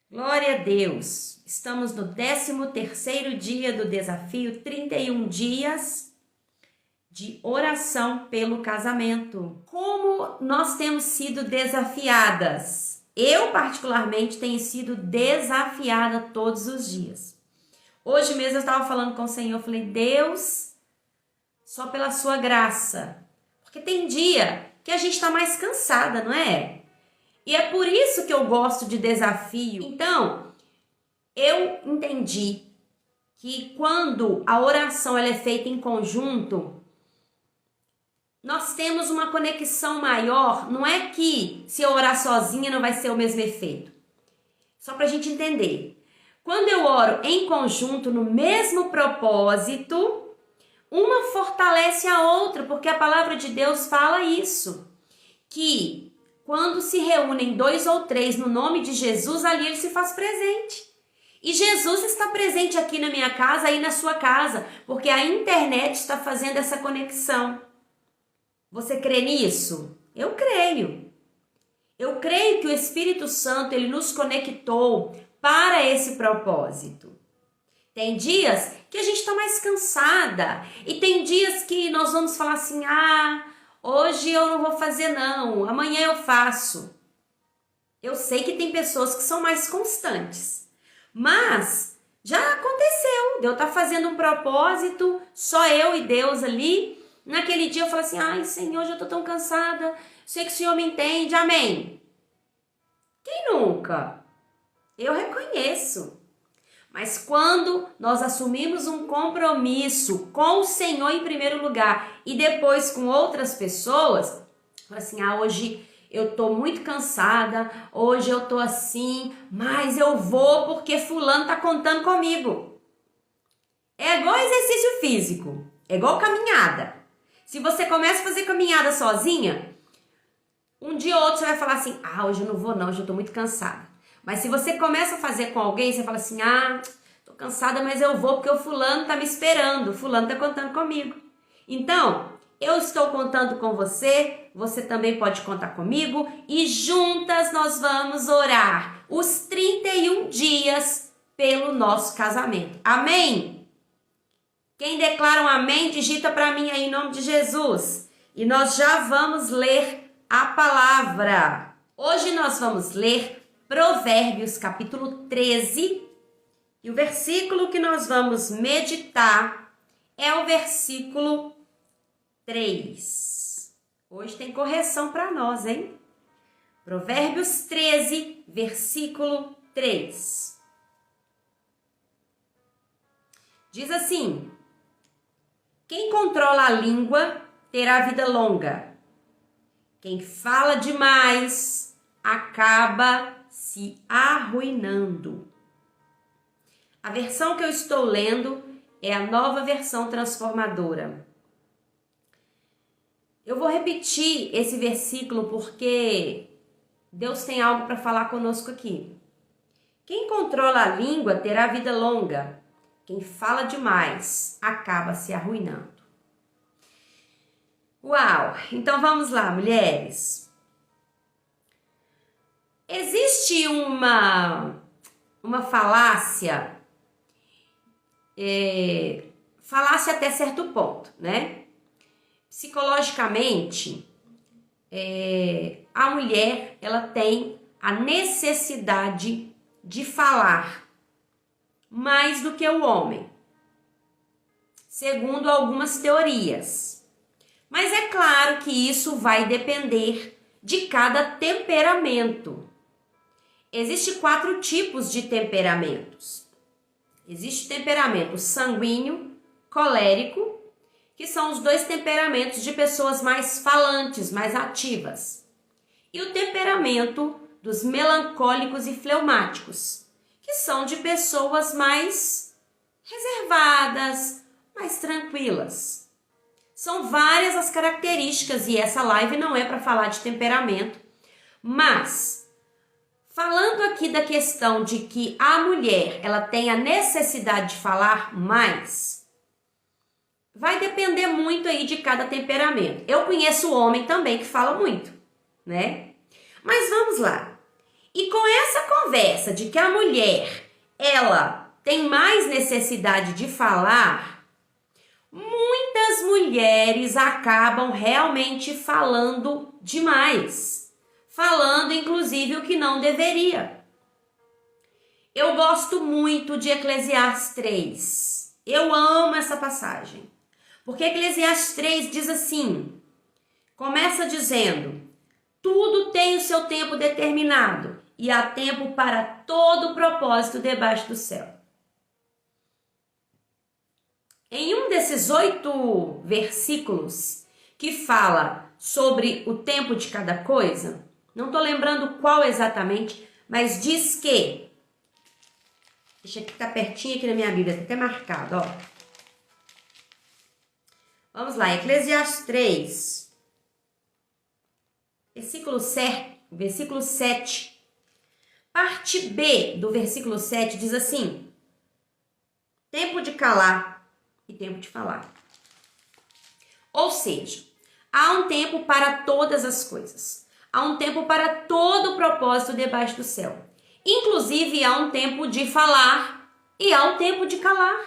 Glória a Deus! Estamos no 13º dia do desafio 31 dias de oração pelo casamento. Como nós temos sido desafiadas? Eu, particularmente, tenho sido desafiada todos os dias. Hoje mesmo eu estava falando com o Senhor, eu falei, Deus, só pela sua graça. Porque tem dia que a gente está mais cansada, não é? E é por isso que eu gosto de desafio. Então, eu entendi que quando a oração ela é feita em conjunto, nós temos uma conexão maior. Não é que se eu orar sozinha não vai ser o mesmo efeito. Só para a gente entender. Quando eu oro em conjunto, no mesmo propósito, uma fortalece a outra, porque a palavra de Deus fala isso. Que quando se reúnem 2 ou 3 no nome de Jesus, ali ele se faz presente. E Jesus está presente aqui na minha casa, aí na sua casa, porque a internet está fazendo essa conexão. Você crê nisso? Eu creio. Eu creio que o Espírito Santo, ele nos conectou para esse propósito. Tem dias que a gente está mais cansada e tem dias que nós vamos falar assim, hoje eu não vou fazer não, amanhã eu faço. Eu sei que tem pessoas que são mais constantes, mas já aconteceu de eu estar fazendo um propósito, só eu e Deus ali. Naquele dia eu falo assim, Senhor, já estou tão cansada, sei que o Senhor me entende, amém. Quem nunca? Eu reconheço. Mas quando nós assumimos um compromisso com o Senhor em primeiro lugar e depois com outras pessoas, assim, hoje eu tô muito cansada, hoje eu tô assim, mas eu vou porque fulano tá contando comigo. É igual exercício físico, é igual caminhada. Se você começa a fazer caminhada sozinha, um dia ou outro você vai falar assim, hoje eu não vou não, hoje eu tô muito cansada. Mas se você começa a fazer com alguém, você fala assim, tô cansada, mas eu vou porque o fulano tá me esperando, o fulano tá contando comigo. Então, eu estou contando com você, você também pode contar comigo e juntas nós vamos orar os 31 dias pelo nosso casamento. Amém? Quem declara um amém, digita para mim aí em nome de Jesus. E nós já vamos ler a palavra. Hoje nós vamos ler Provérbios capítulo 13, e o versículo que nós vamos meditar é o versículo 3. Hoje tem correção para nós, hein? Provérbios 13, versículo 3. Diz assim, quem controla a língua terá vida longa. Quem fala demais acaba se arruinando. A versão que eu estou lendo é a Nova Versão Transformadora. Eu vou repetir esse versículo porque Deus tem algo para falar conosco aqui. Quem controla a língua terá vida longa. Quem fala demais acaba se arruinando. Uau! Então vamos lá, mulheres. Existe uma falácia, falácia até certo ponto, né? Psicologicamente, a mulher, ela tem a necessidade de falar mais do que o homem, segundo algumas teorias. Mas é claro que isso vai depender de cada temperamento. Existem 4 tipos de temperamentos. Existe o temperamento sanguíneo, colérico, que são os 2 temperamentos de pessoas mais falantes, mais ativas. E o temperamento dos melancólicos e fleumáticos, que são de pessoas mais reservadas, mais tranquilas. São várias as características e essa live não é para falar de temperamento, mas falando aqui da questão de que a mulher ela tem a necessidade de falar mais, vai depender muito aí de cada temperamento. Eu conheço homem também que fala muito, né? Mas vamos lá. E com essa conversa de que a mulher, ela tem mais necessidade de falar, muitas mulheres acabam realmente falando demais, falando inclusive o que não deveria. Eu gosto muito de Eclesiastes 3. Eu amo essa passagem. Porque Eclesiastes 3 diz assim, começa dizendo, tudo tem o seu tempo determinado e há tempo para todo propósito debaixo do céu. Em um desses 8 versículos que fala sobre o tempo de cada coisa, não estou lembrando qual exatamente, mas diz que, deixa aqui, tá pertinho aqui na minha Bíblia, tá até marcado, ó. Vamos lá, Eclesiastes 3, versículo 7. Parte B do versículo 7 diz assim, tempo de calar e tempo de falar. Ou seja, há um tempo para todas as coisas. Há um tempo para todo o propósito debaixo do céu. Inclusive, há um tempo de falar e há um tempo de calar.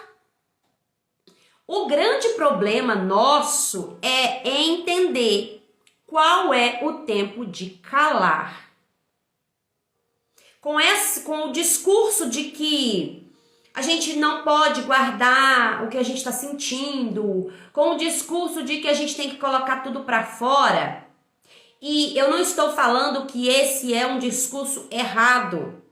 O grande problema nosso é entender qual é o tempo de calar. Com o discurso de que a gente não pode guardar o que a gente está sentindo, com o discurso de que a gente tem que colocar tudo para fora. E eu não estou falando que esse é um discurso errado.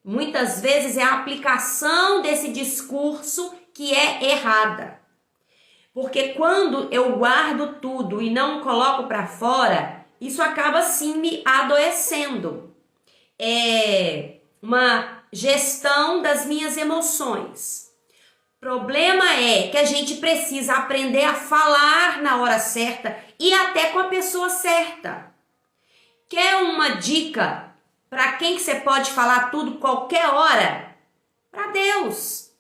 Muitas vezes é a aplicação desse discurso que é errada. Porque quando eu guardo tudo e não coloco para fora, isso acaba sim me adoecendo. É uma gestão das minhas emoções. Problema é que a gente precisa aprender a falar na hora certa e até com a pessoa certa. Quer uma dica para quem que você pode falar tudo qualquer hora? Para Deus.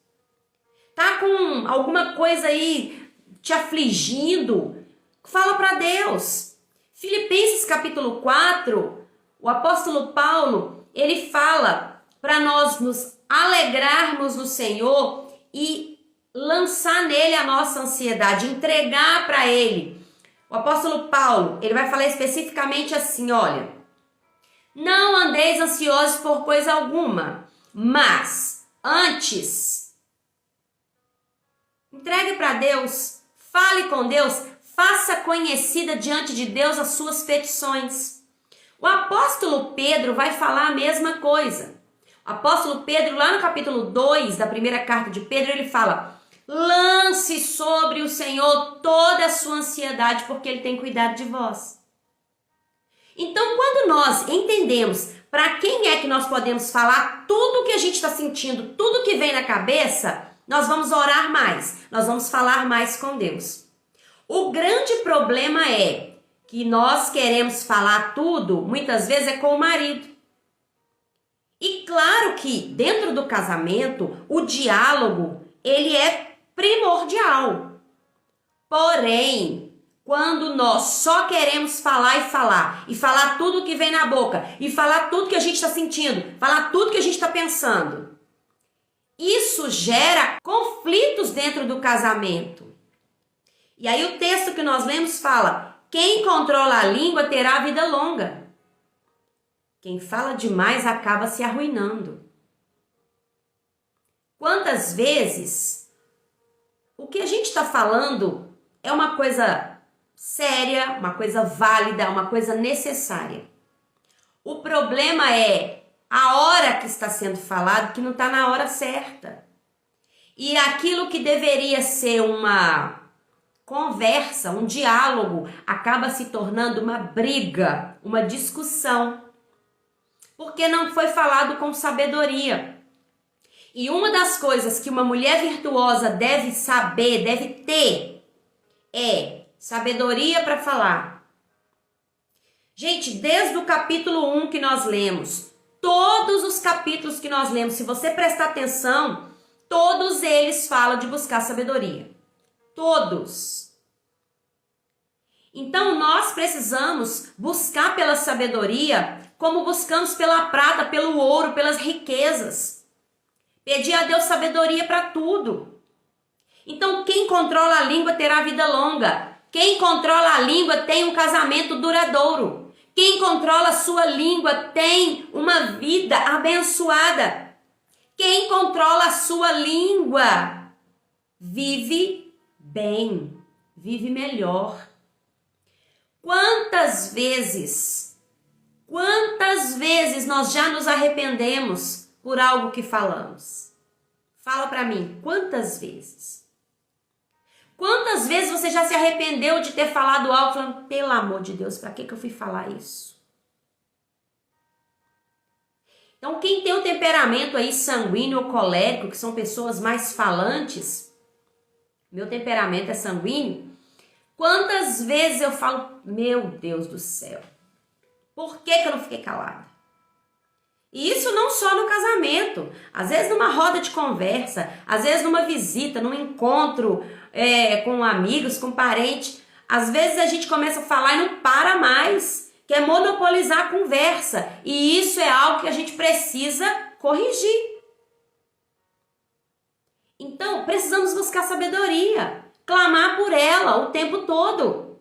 Tá com alguma coisa aí te afligindo? Fala para Deus. Filipenses capítulo 4, o apóstolo Paulo, ele fala para nós nos alegrarmos no Senhor e lançar nele a nossa ansiedade, entregar para ele. O apóstolo Paulo, ele vai falar especificamente assim, olha, não andeis ansiosos por coisa alguma, mas antes entregue para Deus, fale com Deus, faça conhecida diante de Deus as suas petições. O apóstolo Pedro vai falar a mesma coisa. O apóstolo Pedro, lá no capítulo 2 da primeira carta de Pedro, ele fala, lance sobre o Senhor toda a sua ansiedade, porque Ele tem cuidado de vós. Então, quando nós entendemos para quem é que nós podemos falar tudo o que a gente está sentindo, tudo que vem na cabeça, nós vamos orar mais, nós vamos falar mais com Deus. O grande problema é que nós queremos falar tudo, muitas vezes é com o marido. E claro que dentro do casamento, o diálogo, ele é primordial. Porém, quando nós só queremos falar e falar tudo que vem na boca, e falar tudo que a gente está sentindo, falar tudo que a gente está pensando, isso gera conflitos dentro do casamento. E aí o texto que nós lemos fala, quem controla a língua terá a vida longa. Quem fala demais acaba se arruinando. Quantas vezes o que a gente está falando é uma coisa séria, uma coisa válida, uma coisa necessária. O problema é a hora que está sendo falado que não está na hora certa. E aquilo que deveria ser uma conversa, um diálogo, acaba se tornando uma briga, uma discussão. Porque não foi falado com sabedoria. E uma das coisas que uma mulher virtuosa deve saber, deve ter, é sabedoria para falar. Gente, desde o capítulo 1 que nós lemos, todos os capítulos que nós lemos, se você prestar atenção, todos eles falam de buscar sabedoria. Todos. Então, nós precisamos buscar pela sabedoria como buscamos pela prata, pelo ouro, pelas riquezas. Pedir a Deus sabedoria para tudo. Então, quem controla a língua terá vida longa. Quem controla a língua tem um casamento duradouro. Quem controla a sua língua tem uma vida abençoada. Quem controla a sua língua vive bem, vive melhor. Quantas vezes nós já nos arrependemos por algo que falamos? Fala para mim, quantas vezes? Quantas vezes você já se arrependeu de ter falado algo falando, pelo amor de Deus, para que eu fui falar isso? Então, quem tem um temperamento aí sanguíneo ou colérico, que são pessoas mais falantes, meu temperamento é sanguíneo, quantas vezes eu falo, meu Deus do céu, por que eu não fiquei calada? E isso não só no casamento, às vezes numa roda de conversa, às vezes numa visita, num encontro com amigos, com parentes. Às vezes a gente começa a falar e não para mais, quer monopolizar a conversa. E isso é algo que a gente precisa corrigir. Então, precisamos buscar sabedoria, clamar por ela o tempo todo.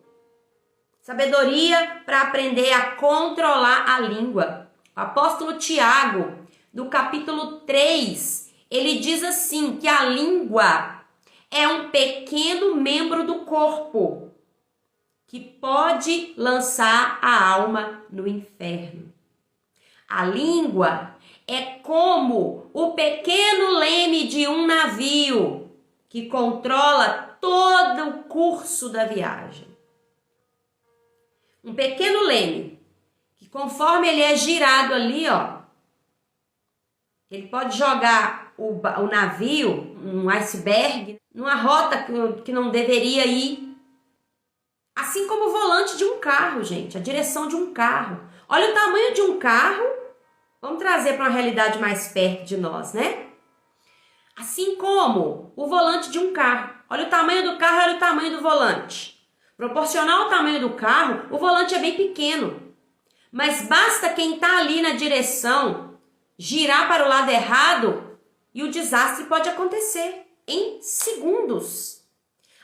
Sabedoria para aprender a controlar a língua. O apóstolo Tiago, no capítulo 3, ele diz assim, que a língua é um pequeno membro do corpo que pode lançar a alma no inferno. A língua é como o pequeno leme de um navio que controla todo o curso da viagem. Um pequeno leme que, conforme ele é girado ali, ele pode jogar o navio, um iceberg, numa rota que não deveria ir. Assim como o volante de um carro, gente, a direção de um carro. Olha o tamanho de um carro. Vamos trazer para uma realidade mais perto de nós, né? Assim como o volante de um carro. Olha o tamanho do carro, olha o tamanho do volante. Proporcional ao tamanho do carro, o volante é bem pequeno. Mas basta quem está ali na direção girar para o lado errado e o desastre pode acontecer em segundos.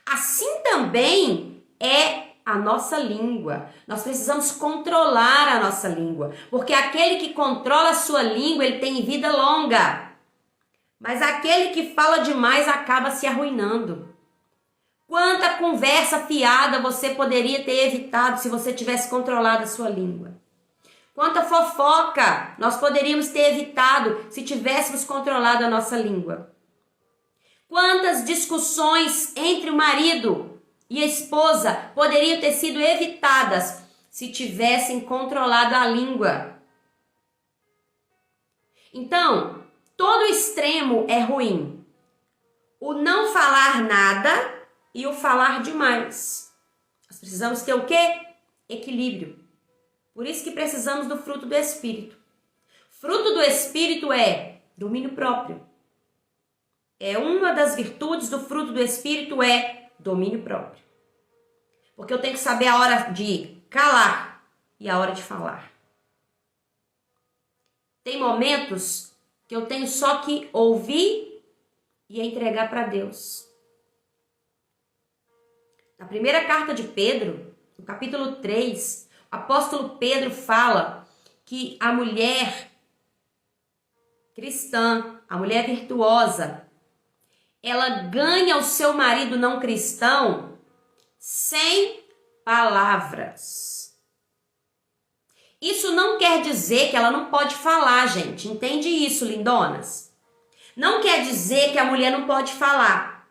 Assim também é a nossa língua. Nós precisamos controlar a nossa língua, porque aquele que controla a sua língua, ele tem vida longa. Mas aquele que fala demais acaba se arruinando. Quanta conversa fiada você poderia ter evitado se você tivesse controlado a sua língua? Quanta fofoca nós poderíamos ter evitado se tivéssemos controlado a nossa língua? Quantas discussões entre o marido e a esposa poderiam ter sido evitadas se tivessem controlado a língua? Então, todo extremo é ruim. O não falar nada e o falar demais. Nós precisamos ter o quê? Equilíbrio. Por isso que precisamos do fruto do Espírito. Fruto do Espírito é domínio próprio. Uma das virtudes do fruto do Espírito é domínio próprio. Porque eu tenho que saber a hora de calar e a hora de falar. Tem momentos que eu tenho só que ouvir e entregar para Deus. Na primeira carta de Pedro, no capítulo 3, o apóstolo Pedro fala que a mulher cristã, a mulher virtuosa, ela ganha o seu marido não cristão sem palavras. Isso não quer dizer que ela não pode falar, gente. Entende isso, lindonas? Não quer dizer que a mulher não pode falar.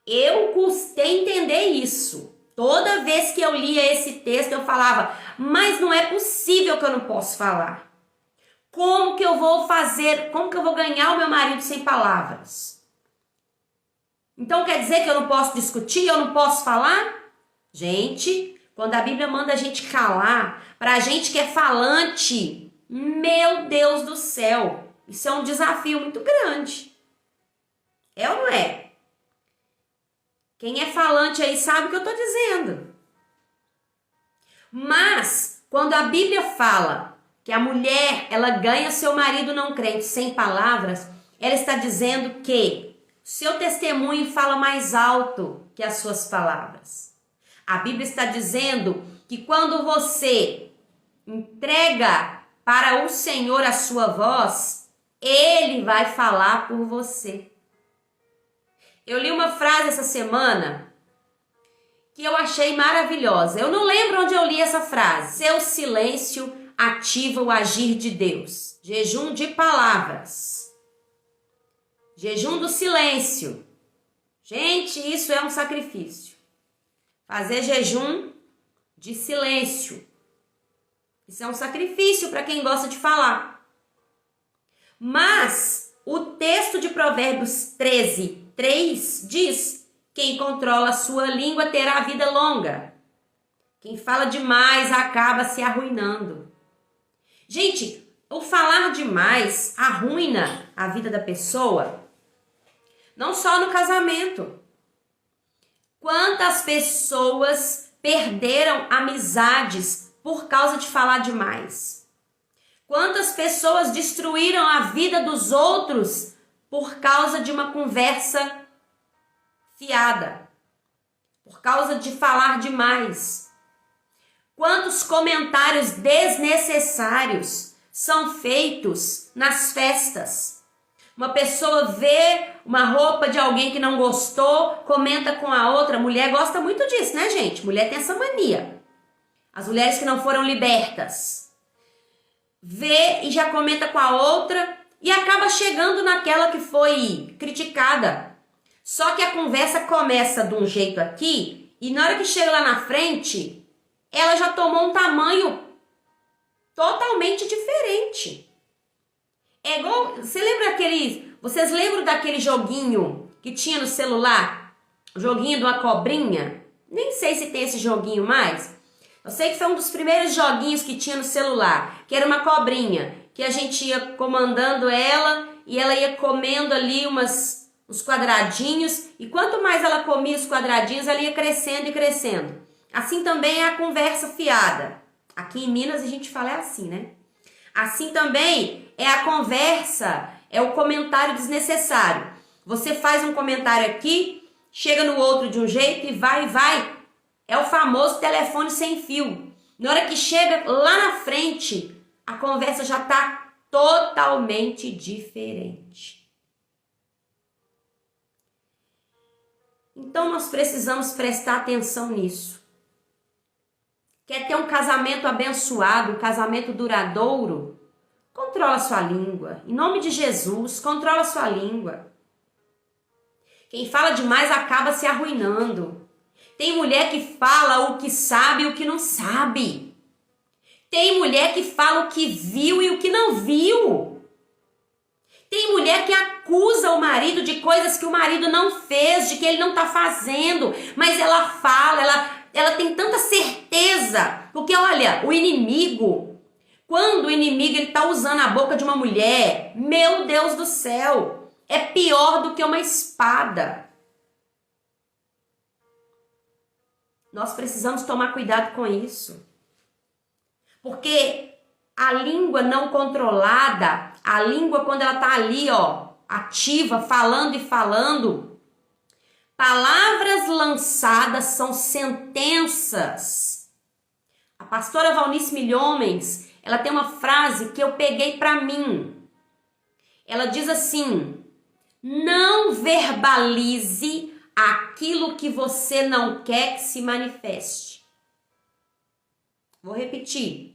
Eu custei entender isso. Toda vez que eu lia esse texto, eu falava, mas não é possível que eu não possa falar. Como que eu vou fazer? Como que eu vou ganhar o meu marido sem palavras? Então quer dizer que eu não posso discutir, eu não posso falar? Gente, quando a Bíblia manda a gente calar, pra gente que é falante, meu Deus do céu, isso é um desafio muito grande. É ou não é? Quem é falante aí sabe o que eu tô dizendo. Mas, quando a Bíblia fala que que a mulher, ela ganha seu marido não crente sem palavras, ela está dizendo que seu testemunho fala mais alto que as suas palavras. A Bíblia está dizendo que quando você entrega para o Senhor a sua voz, Ele vai falar por você. Eu li uma frase essa semana que eu achei maravilhosa. Eu não lembro onde eu li essa frase. Seu silêncio ativa o agir de Deus. Jejum de palavras. Jejum do silêncio. Gente, isso é um sacrifício. Fazer jejum de silêncio. Isso é um sacrifício para quem gosta de falar. Mas o texto de Provérbios 13:3 diz: quem controla a sua língua terá a vida longa. Quem fala demais acaba se arruinando. Gente, o falar demais arruina a vida da pessoa. Não só no casamento. Quantas pessoas perderam amizades por causa de falar demais? Quantas pessoas destruíram a vida dos outros por causa de uma conversa fiada? Por causa de falar demais? Quantos comentários desnecessários são feitos nas festas? Uma pessoa vê uma roupa de alguém que não gostou, comenta com a outra. Mulher gosta muito disso, né, gente? Mulher tem essa mania. As mulheres que não foram libertas. Vê e já comenta com a outra e acaba chegando naquela que foi criticada. Só que a conversa começa de um jeito aqui e na hora que chega lá na frente, ela já tomou um tamanho totalmente diferente. É igual, vocês lembram daquele joguinho que tinha no celular? O joguinho de uma cobrinha? Nem sei se tem esse joguinho mais. Eu sei que foi um dos primeiros joguinhos que tinha no celular, que era uma cobrinha, que a gente ia comandando ela e ela ia comendo ali uns quadradinhos, e quanto mais ela comia os quadradinhos, ela ia crescendo e crescendo. Assim também é a conversa fiada. Aqui em Minas a gente fala assim, né? Assim também é a conversa, é o comentário desnecessário. Você faz um comentário aqui, chega no outro de um jeito e vai. É o famoso telefone sem fio. Na hora que chega lá na frente, a conversa já está totalmente diferente. Então nós precisamos prestar atenção nisso. Quer ter um casamento abençoado, um casamento duradouro? Controla sua língua. Em nome de Jesus, controla sua língua. Quem fala demais acaba se arruinando. Tem mulher que fala o que sabe e o que não sabe. Tem mulher que fala o que viu e o que não viu. Tem mulher que acusa o marido de coisas que o marido não fez, de que ele não está fazendo. Mas ela fala, ela tem tanta certeza. Porque olha, o inimigo, quando o inimigo está usando a boca de uma mulher, meu Deus do céu, é pior do que uma espada. Nós precisamos tomar cuidado com isso. Porque a língua não controlada, a língua quando ela está ali, ativa, falando e falando, palavras lançadas são sentenças. A pastora Valnice Milhomens, ela tem uma frase que eu peguei para mim. Ela diz assim: não verbalize aquilo que você não quer que se manifeste. Vou repetir.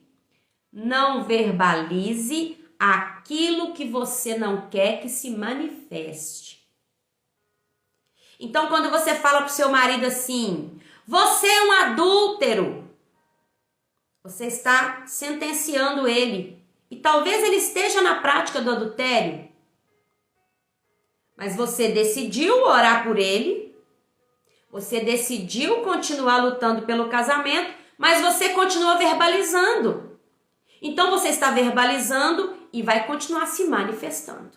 Não verbalize aquilo que você não quer que se manifeste. Então, quando você fala pro seu marido assim, você é um adúltero, você está sentenciando ele. E talvez ele esteja na prática do adultério. Mas você decidiu orar por ele, você decidiu continuar lutando pelo casamento, mas você continua verbalizando. Então você está verbalizando e vai continuar se manifestando.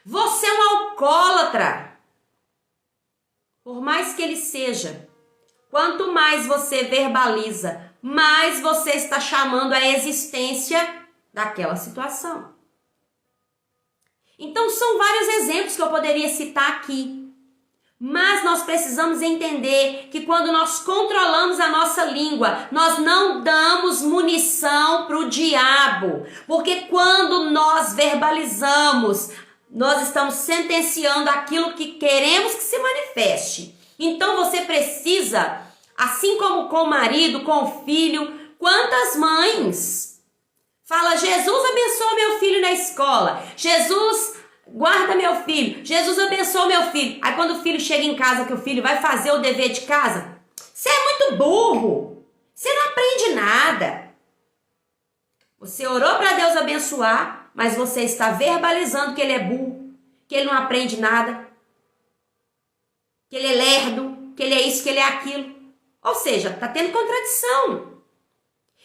Você é um alcoólatra. Por mais que ele seja, quanto mais você verbaliza mais você está chamando a existência daquela situação. Então, são vários exemplos que eu poderia citar aqui. Mas nós precisamos entender que quando nós controlamos a nossa língua, nós não damos munição para o diabo. Porque quando nós verbalizamos, nós estamos sentenciando aquilo que queremos que se manifeste. Então você precisa, assim como com o marido, com o filho, quantas mães fala: Jesus abençoa meu filho na escola, Jesus guarda meu filho, Jesus abençoa meu filho. Aí quando o filho chega em casa, que o filho vai fazer o dever de casa, você é muito burro, você não aprende nada. Você orou para Deus abençoar, mas você está verbalizando que ele é burro, que ele não aprende nada, que ele é lerdo, que ele é isso, que ele é aquilo. Ou seja, está tendo contradição.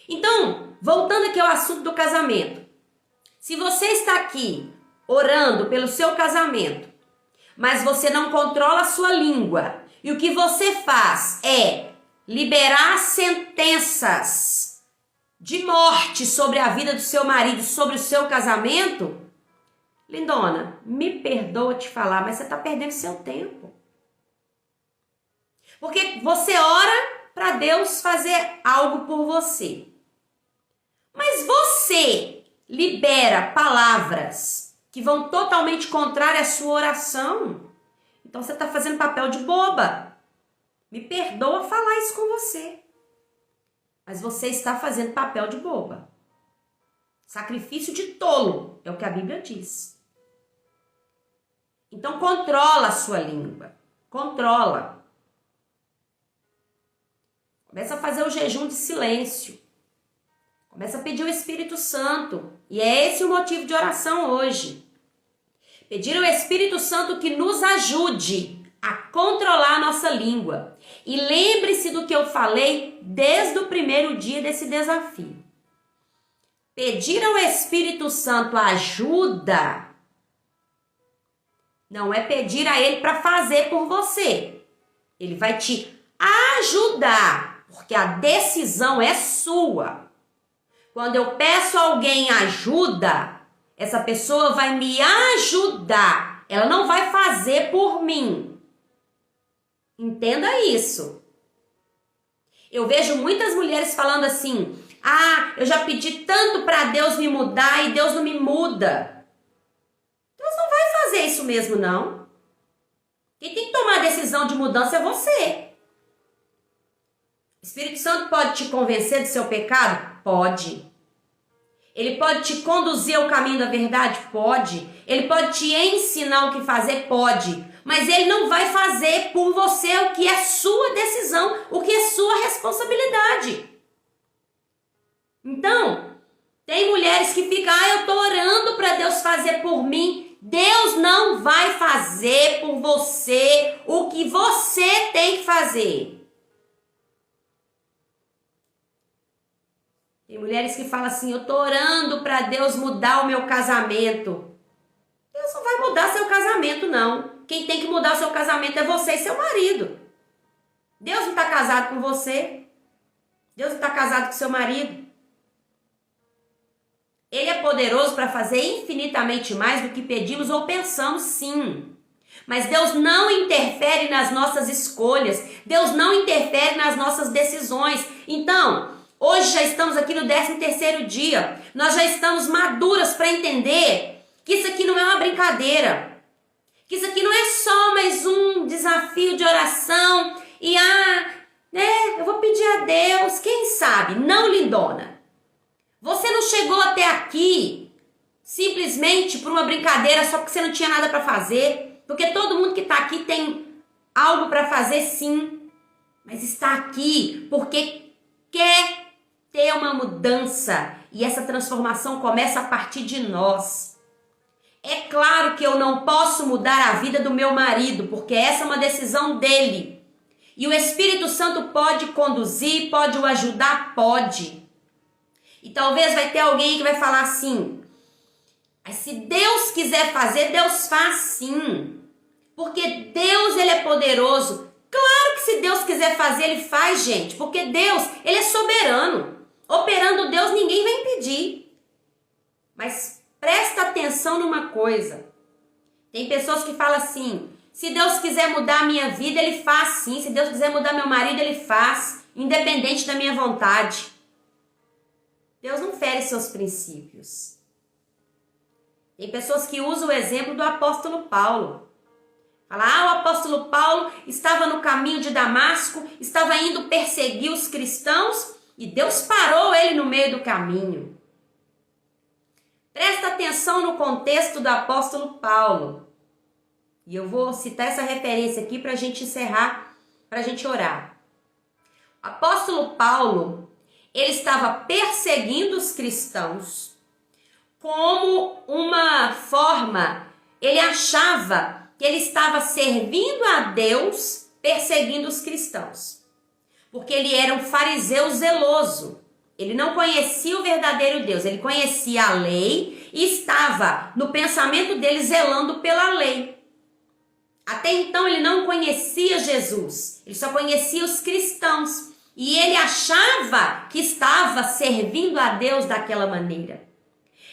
Então, voltando aqui ao assunto do casamento. Se você está aqui orando pelo seu casamento, mas você não controla a sua língua, e o que você faz é liberar sentenças de morte sobre a vida do seu marido, sobre o seu casamento, lindona, me perdoa te falar, mas você está perdendo seu tempo. Porque você ora para Deus fazer algo por você. Mas você libera palavras que vão totalmente contrárias à sua oração. Então você está fazendo papel de boba. Me perdoa falar isso com você. Mas você está fazendo papel de boba. Sacrifício de tolo, é o que a Bíblia diz. Então controla a sua língua. Controla. Começa a fazer o jejum de silêncio. Começa a pedir o Espírito Santo. E é esse o motivo de oração hoje. Pedir ao Espírito Santo que nos ajude a controlar a nossa língua. E lembre-se do que eu falei desde o primeiro dia desse desafio. Pedir ao Espírito Santo ajuda não é pedir a ele para fazer por você. Ele vai te ajudar, porque a decisão é sua. Quando eu peço a alguém ajuda, essa pessoa vai me ajudar. Ela não vai fazer por mim. Entenda isso. Eu vejo muitas mulheres falando assim: ah, eu já pedi tanto para Deus me mudar e Deus não me muda. Deus não vai fazer isso mesmo, não. Quem tem que tomar a decisão de mudança é você. O Espírito Santo pode te convencer do seu pecado? Pode. Ele pode te conduzir ao caminho da verdade? Pode. Ele pode te ensinar o que fazer? Pode. Mas ele não vai fazer por você o que é sua decisão, o que é sua responsabilidade. Então, tem mulheres que ficam: ah, eu estou orando para Deus fazer por mim. Deus não vai fazer por você o que você tem que fazer. Tem mulheres que falam assim: eu estou orando para Deus mudar o meu casamento. Deus não vai mudar seu casamento, não. Quem tem que mudar o seu casamento é você e seu marido. Deus não está casado com você. Deus não está casado com seu marido. Ele é poderoso para fazer infinitamente mais do que pedimos ou pensamos, sim. Mas Deus não interfere nas nossas escolhas. Deus não interfere nas nossas decisões. Então, hoje já estamos aqui no 13º dia. Nós já estamos maduras para entender que isso aqui não é uma brincadeira. Que isso aqui não é só mais um desafio de oração. E eu vou pedir a Deus, quem sabe? Não, lindona. Você não chegou até aqui simplesmente por uma brincadeira só porque você não tinha nada para fazer. Porque todo mundo que está aqui tem algo para fazer, sim. Mas está aqui porque quer ter uma mudança. E essa transformação começa a partir de nós. É claro que eu não posso mudar a vida do meu marido, porque essa é uma decisão dele. E o Espírito Santo pode conduzir, pode o ajudar, pode. E talvez vai ter alguém que vai falar assim: mas se Deus quiser fazer, Deus faz sim. Porque Deus, ele é poderoso. Claro que se Deus quiser fazer, ele faz, gente, porque Deus, ele é soberano. Operando Deus, ninguém vai impedir. Mas presta atenção numa coisa. Tem pessoas que falam assim, se Deus quiser mudar a minha vida, ele faz sim. Se Deus quiser mudar meu marido, ele faz, independente da minha vontade. Deus não fere seus princípios. Tem pessoas que usam o exemplo do apóstolo Paulo. Fala, o apóstolo Paulo estava no caminho de Damasco, estava indo perseguir os cristãos e Deus parou ele no meio do caminho. Presta atenção no contexto do apóstolo Paulo. E eu vou citar essa referência aqui para a gente encerrar, para a gente orar. O apóstolo Paulo, ele estava perseguindo os cristãos como uma forma, ele achava que ele estava servindo a Deus perseguindo os cristãos. Porque ele era um fariseu zeloso. Ele não conhecia o verdadeiro Deus, ele conhecia a lei e estava no pensamento dele zelando pela lei. Até então ele não conhecia Jesus, ele só conhecia os cristãos. E ele achava que estava servindo a Deus daquela maneira.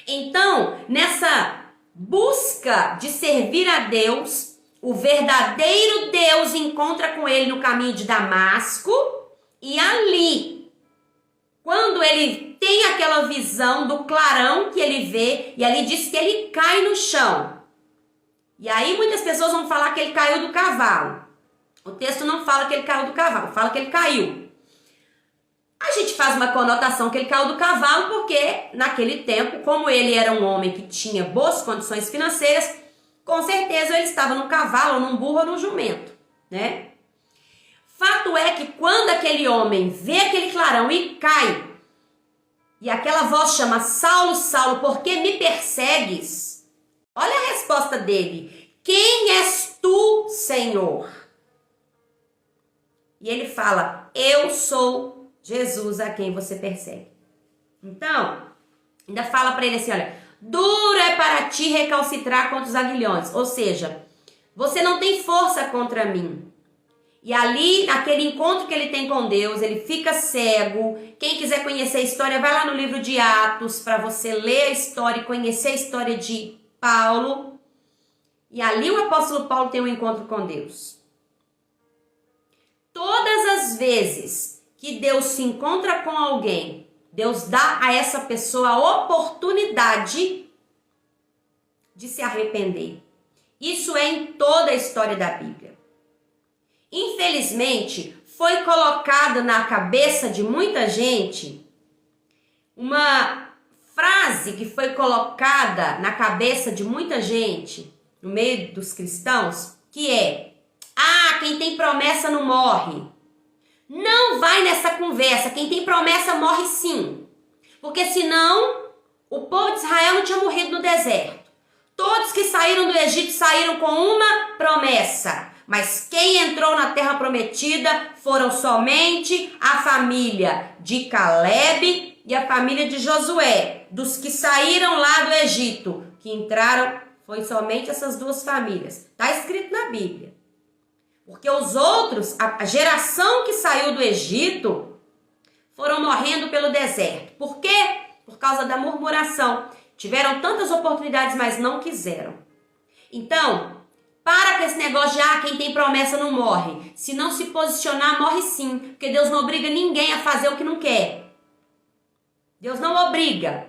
Então, nessa busca de servir a Deus, o verdadeiro Deus encontra com ele no caminho de Damasco e ali, quando ele tem aquela visão do clarão que ele vê, e ali diz que ele cai no chão. E aí muitas pessoas vão falar que ele caiu do cavalo. O texto não fala que ele caiu do cavalo, fala que ele caiu. A gente faz uma conotação que ele caiu do cavalo porque naquele tempo, como ele era um homem que tinha boas condições financeiras, com certeza ele estava num cavalo, num burro ou num jumento, né? Fato é que quando aquele homem vê aquele clarão e cai, e aquela voz chama, Saulo, Saulo, por que me persegues? Olha a resposta dele, quem és tu, Senhor? E ele fala, eu sou Jesus a quem você persegue. Então, ainda fala para ele assim, olha, duro é para ti recalcitrar contra os aguilhões, ou seja, você não tem força contra mim. E ali, naquele encontro que ele tem com Deus, ele fica cego. Quem quiser conhecer a história, vai lá no livro de Atos para você ler a história e conhecer a história de Paulo. E ali o apóstolo Paulo tem um encontro com Deus. Todas as vezes que Deus se encontra com alguém, Deus dá a essa pessoa a oportunidade de se arrepender. Isso é em toda a história da Bíblia. Infelizmente, foi colocada na cabeça de muita gente uma frase que foi colocada na cabeça de muita gente, no meio dos cristãos, que é, quem tem promessa não morre. Não vai nessa conversa, quem tem promessa morre sim. Porque senão, o povo de Israel não tinha morrido no deserto. Todos que saíram do Egito saíram com uma promessa. Mas quem entrou na terra prometida foram somente a família de Caleb e a família de Josué. Dos que saíram lá do Egito, que entraram, foi somente essas duas famílias. Está escrito na Bíblia. Porque os outros, a geração que saiu do Egito, foram morrendo pelo deserto. Por quê? Por causa da murmuração. Tiveram tantas oportunidades, mas não quiseram. Então, para com esse negócio de quem tem promessa não morre. Se não se posicionar, morre sim. Porque Deus não obriga ninguém a fazer o que não quer. Deus não obriga.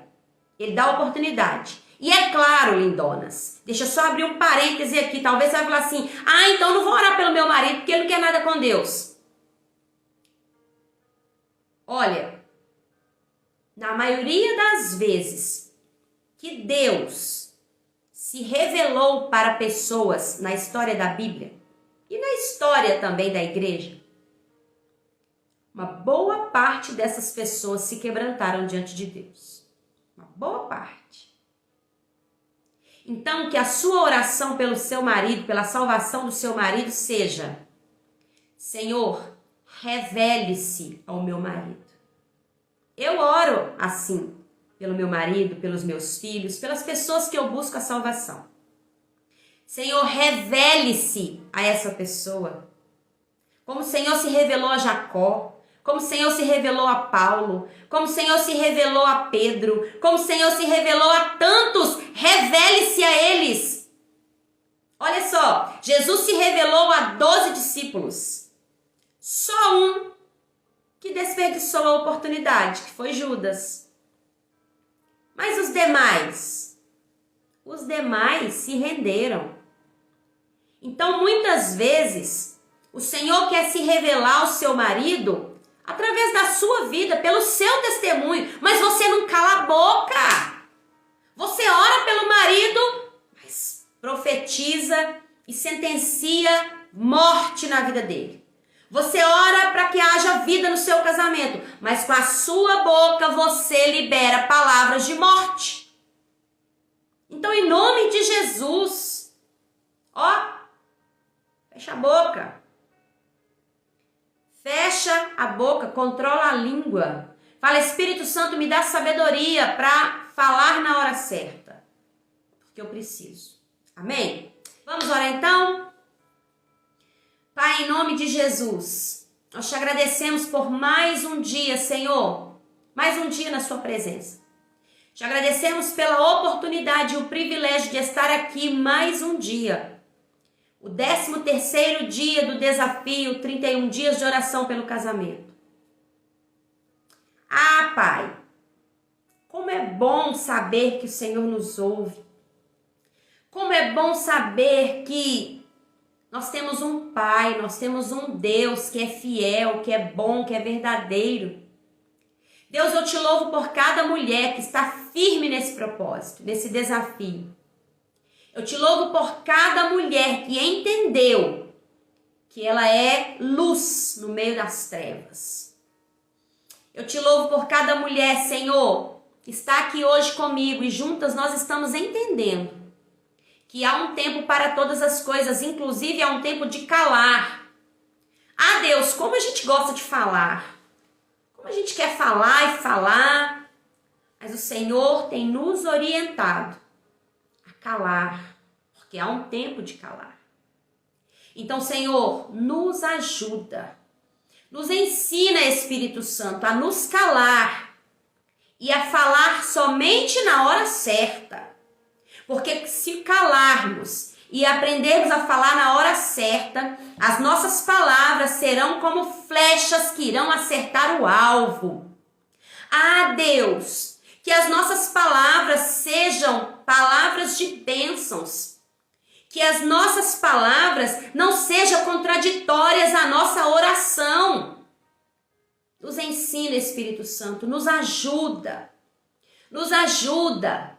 Ele dá oportunidade. E é claro, lindonas, deixa eu só abrir um parêntese aqui. Talvez você vai falar assim, então não vou orar pelo meu marido porque ele não quer nada com Deus. Olha, na maioria das vezes que Deus se revelou para pessoas na história da Bíblia e na história também da igreja, uma boa parte dessas pessoas se quebrantaram diante de Deus. Uma boa parte. Então, que a sua oração pelo seu marido, pela salvação do seu marido seja, Senhor, revele-se ao meu marido. Eu oro assim, pelo meu marido, pelos meus filhos, pelas pessoas que eu busco a salvação. Senhor, revele-se a essa pessoa. como o Senhor se revelou a Jacó, como o Senhor se revelou a Paulo, como o Senhor se revelou a Pedro, como o Senhor se revelou a tantos, revele-se a eles. Olha só, Jesus se revelou a 12 discípulos. Só um que desperdiçou a oportunidade, que foi Judas. Mas os demais se renderam. Então, muitas vezes, o Senhor quer se revelar ao seu marido através da sua vida, pelo seu testemunho, mas você não cala a boca. Você ora pelo marido, mas profetiza e sentencia morte na vida dele. Você ora para que haja vida no seu casamento, mas com a sua boca você libera palavras de morte. Então, em nome de Jesus, fecha a boca. Fecha a boca, controla a língua. Fala, Espírito Santo, me dá sabedoria para falar na hora certa, porque eu preciso. Amém? Vamos orar então? Pai, em nome de Jesus, nós te agradecemos por mais um dia, Senhor, mais um dia na sua presença. Te agradecemos pela oportunidade e o privilégio de estar aqui mais um dia. O 13º dia do desafio, 31 dias de oração pelo casamento. Ah, Pai, como é bom saber que o Senhor nos ouve. Como é bom saber que nós temos um Pai, nós temos um Deus que é fiel, que é bom, que é verdadeiro. Deus, eu te louvo por cada mulher que está firme nesse propósito, nesse desafio. Eu te louvo por cada mulher que entendeu que ela é luz no meio das trevas. Eu te louvo por cada mulher, Senhor, que está aqui hoje comigo e juntas nós estamos entendendo que há um tempo para todas as coisas, inclusive há um tempo de calar. Ah, Deus, como a gente gosta de falar. Como a gente quer falar e falar. Mas o Senhor tem nos orientado a calar, porque há um tempo de calar. Então, Senhor, nos ajuda. Nos ensina, Espírito Santo, a nos calar e a falar somente na hora certa. Porque se calarmos e aprendermos a falar na hora certa, as nossas palavras serão como flechas que irão acertar o alvo. Ah, Deus, que as nossas palavras sejam palavras de bênçãos. Que as nossas palavras não sejam contraditórias à nossa oração. Nos ensina, Espírito Santo, nos ajuda. Nos ajuda.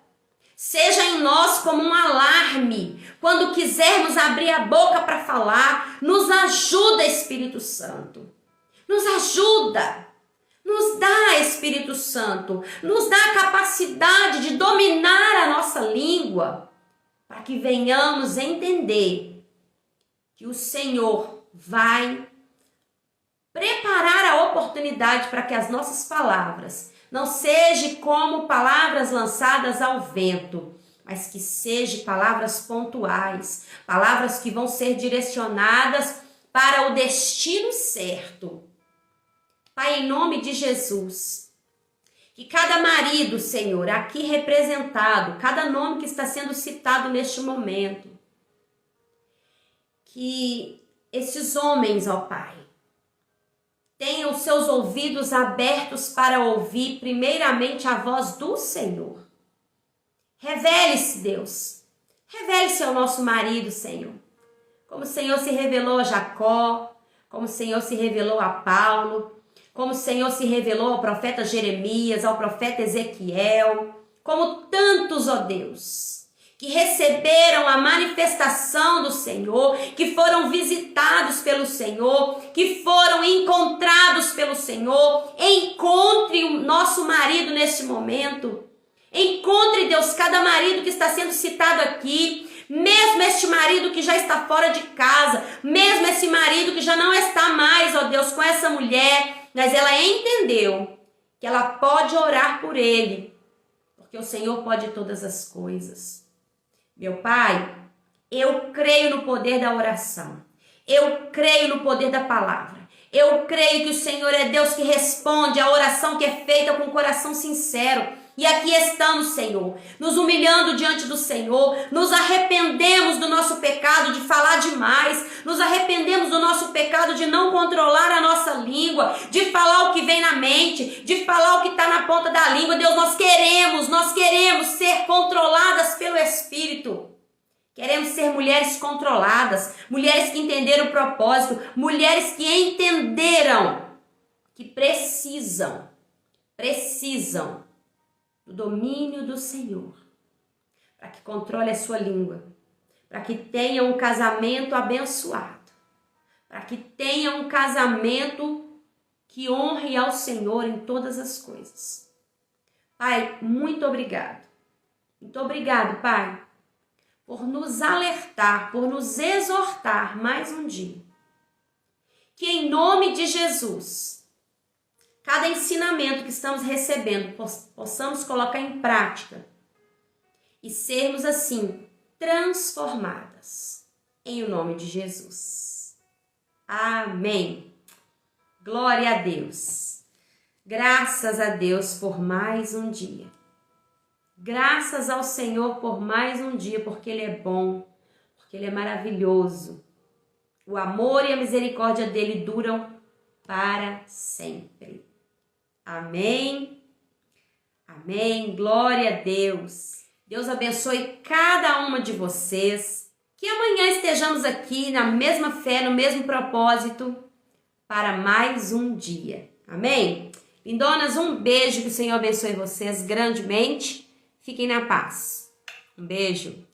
Seja em nós como um alarme. Quando quisermos abrir a boca para falar, nos ajuda, Espírito Santo. Nos ajuda. Nos dá, Espírito Santo. Nos dá a capacidade de dominar a nossa língua, para que venhamos entender que o Senhor vai preparar a oportunidade para que as nossas palavras não sejam como palavras lançadas ao vento, mas que sejam palavras pontuais, palavras que vão ser direcionadas para o destino certo. Pai, em nome de Jesus, que cada marido, Senhor, aqui representado, cada nome que está sendo citado neste momento, que esses homens, ó Pai, tenham seus ouvidos abertos para ouvir primeiramente a voz do Senhor. Revele-se, Deus. Revele-se ao nosso marido, Senhor. Como o Senhor se revelou a Jacó, como o Senhor se revelou a Paulo, como o Senhor se revelou ao profeta Jeremias, ao profeta Ezequiel, como tantos, ó Deus, que receberam a manifestação do Senhor, que foram visitados pelo Senhor, que foram encontrados pelo Senhor. Encontre o nosso marido neste momento. Encontre, Deus, cada marido que está sendo citado aqui, mesmo este marido que já está fora de casa, mesmo esse marido que já não está mais, ó Deus, com essa mulher, mas ela entendeu que ela pode orar por ele, porque o Senhor pode todas as coisas. Meu Pai, eu creio no poder da oração. Eu creio no poder da palavra. Eu creio que o Senhor é Deus que responde a oração que é feita com o coração sincero. E aqui estamos, Senhor, nos humilhando diante do Senhor, nos arrependemos do nosso pecado de falar demais, nos arrependemos do nosso pecado de não controlar a nossa língua, de falar o que vem na mente, de falar o que está na ponta da língua. Deus, nós queremos ser controladas pelo Espírito. Queremos ser mulheres controladas, mulheres que entenderam o propósito, mulheres que entenderam que precisam do domínio do Senhor, para que controle a sua língua, para que tenha um casamento abençoado, para que tenha um casamento que honre ao Senhor em todas as coisas. Pai, muito obrigado. Muito obrigado, Pai, por nos alertar, por nos exortar mais um dia. Que em nome de Jesus, cada ensinamento que estamos recebendo, possamos colocar em prática e sermos assim transformadas. Em o nome de Jesus. Amém. Glória a Deus. Graças a Deus por mais um dia. Graças ao Senhor por mais um dia, porque Ele é bom, porque Ele é maravilhoso. O amor e a misericórdia dEle duram para sempre. Amém. Amém. Glória a Deus. Deus abençoe cada uma de vocês. Que amanhã estejamos aqui na mesma fé, no mesmo propósito, para mais um dia. Amém? Lindonas, um beijo. Que o Senhor abençoe vocês grandemente. Fiquem na paz. Um beijo.